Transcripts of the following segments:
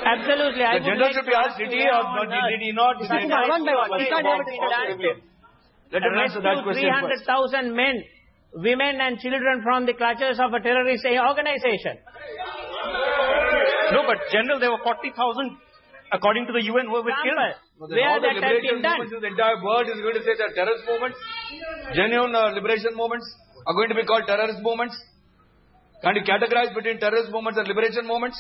Absolutely. The general should be asked, did he or did he not? Let him answer that question first. 300,000 men, women and children from the clutches of a terrorist organization. No, but General, there were 40,000, according to the UN, who were killed. Where that has been done. The entire world is going to say that terrorist movements, genuine liberation movements, are going to be called terrorist movements. Can you categorize between terrorist movements and liberation movements?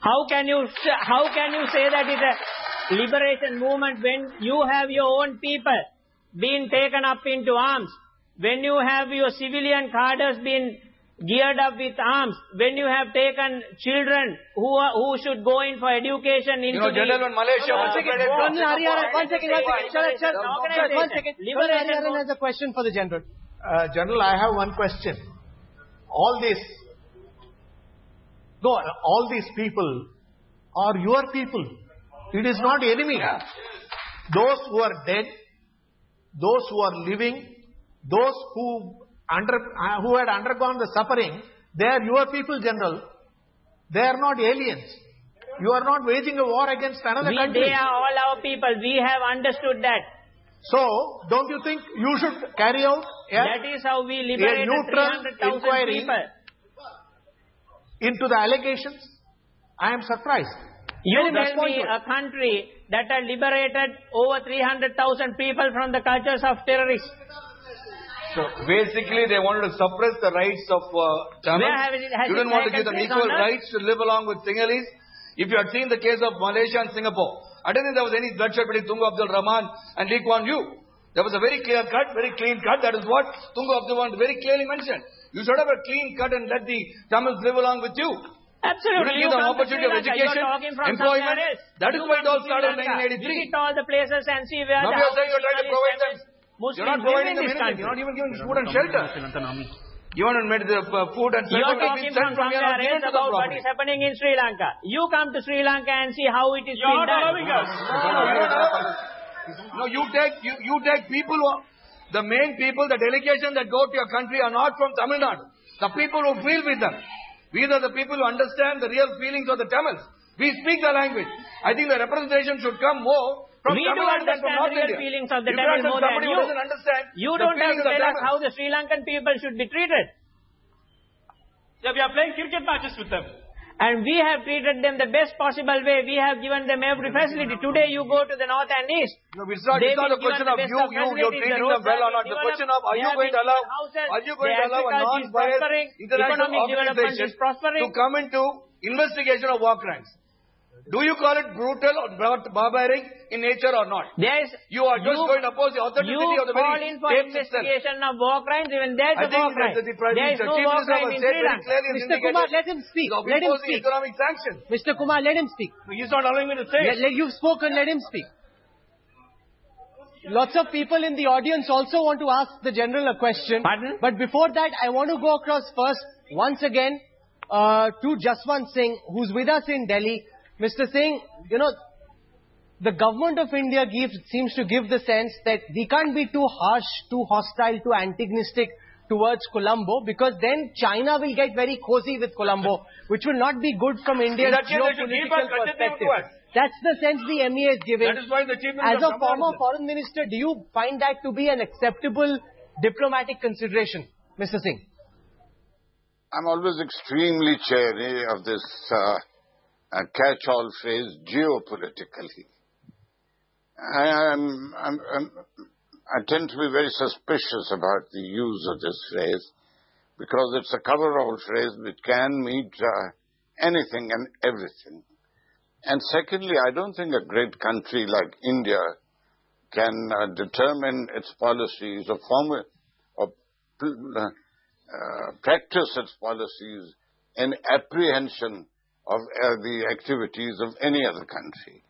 How can you say that it's a liberation movement when you have your own people being taken up into arms, when you have your civilian cadres being geared up with arms, when you have taken children who should go in for education into General in Malaysia. One second. Liberation has a question for the General. General, I have one question. All these people are your people. It is not enemy. Those who are dead, those who are living, those who had undergone the suffering, they are your people, General. They are not aliens. You are not waging a war against another country. They are all our people. We have understood that. So, don't you think you should carry out that is how we liberated 300,000 people. Into the allegations? I am surprised. You tell me a country that had liberated over 300,000 people from the clutches of terrorists. So basically, they wanted to suppress the rights of Tamils. You didn't want to give them equal rights to live along with Sinhalese. If you had seen the case of Malaysia and Singapore, I don't think there was any bloodshed between Tunku Abdul Rahman and Lee Kuan Yew. There was a very clear cut, very clean cut. That is what Tunku Abdul Rahman very clearly mentioned. You should have a clean cut and let the Tamils live along with you. Absolutely. You didn't give them opportunity of education, employment. That is why it all started in 1983. Visit all the places and see where now you are saying you are trying to provide them. You're not providing them anything. You're not even giving food and shelter. You want to make the food and shelter. You're talking from somewhere else about what is happening in Sri Lanka. You come to Sri Lanka and see how it is being done. No, you take people the main people, the delegation that go to your country are not from Tamil Nadu. The people who feel with them. These are the people who understand the real feelings of the Tamils. We speak the language. I think the representation should come more from Tamil Nadu than from North India. We do understand the real feelings of the Tamils more than you. You don't have to tell us how the Sri Lankan people should be treated. Yeah, we are playing cricket matches with them. And we have treated them the best possible way. We have given them every facility. Today you go to the north and east. No, it's not a question of you're treating them well or not. The question of are you going to allow a non-biased international organization to come into investigation of war crimes? Do you call it brutal or barbaric in nature or not? You are just going to oppose the authenticity of the very state for investigation of war crimes, even there's a war crime. There is no war crime in Sri Lanka. Mr. Kumar, let him speak. Let him speak. Economic sanctions. Mr. Kumar, let him speak. He's not allowing me to say. You've spoken, let him speak. Lots of people in the audience also want to ask the General a question. Pardon? But before that, I want to go across first, once again, to Jaswant Singh, who's with us in Delhi. Mr. Singh, the government of India seems to give the sense that we can't be too harsh, too hostile, too antagonistic towards Colombo, because then China will get very cozy with Colombo, which will not be good from India's geopolitical perspective. That's the sense the MEA is giving. That is why the Chief Minister, as a former foreign minister, do you find that to be an acceptable diplomatic consideration, Mr. Singh? I'm always extremely chary of this catch-all phrase, geopolitically. I tend to be very suspicious about the use of this phrase because it's a cover-all phrase which can mean anything and everything. And secondly, I don't think a great country like India can determine its policies or practice its policies in apprehension of the activities of any other country.